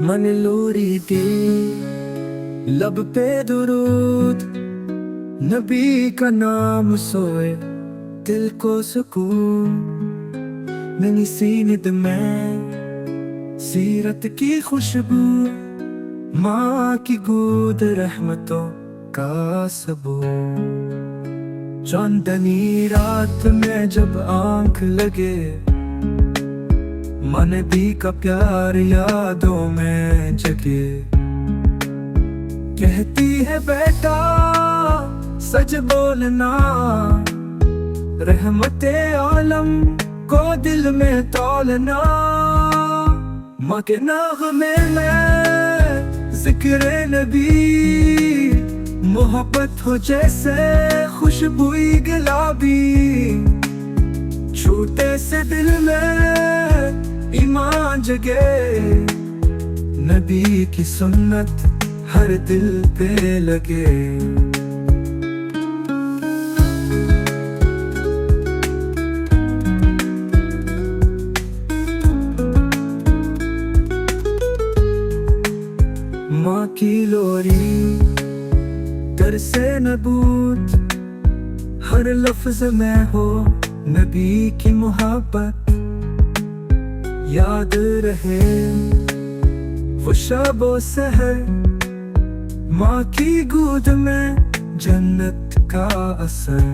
मन लोरी दी लब पे दुरूद, नबी का नाम सोए दिल को सुकून। नई सी निद में सीरत की खुशबू, माँ की गोद रहमतों का सबूत। चांदनी रात में जब आंख लगे, मन दी का प्यार यादों में जगे। कहती है बेटा सच बोलना, रहमते आलम को दिल में तौलना। माँ के नाग़मे में जिक्र नबी, मोहब्बत हो जैसे खुशबुई गुलाबी। छूटे से दिल में ईमान जगे, नबी की सुन्नत हर दिल पे लगे। माँ की लोरी दर से नबूत, हर लफ्ज में हो नबी की मोहब्बत। याद रहे वो शब ओ सहर, माँ की गोद में जन्नत का असर।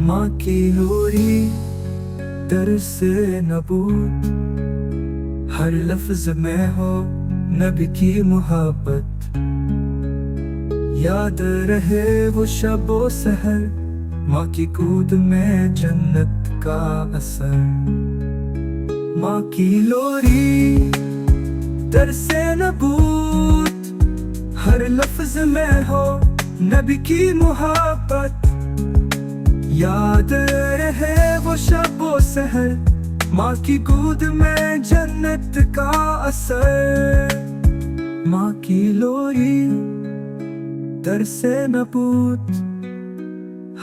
माँ की लोरी दर से नबूत, हर लफ्ज में हो नबी की मोहब्बत। याद रहे वो शब ओ सहर, माँ की गोद में जन्नत का असर। माँ की लोरी दर से नबूत, हर लफ्ज में हो नबी की मोहब्बत। याद रहे वो शब ओ सहर, माँ की गोद में जन्नत का असर। माँ की लोरी दर से नबूत,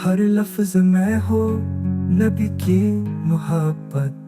हर लफ्ज में हो नबी की मोहब्बत।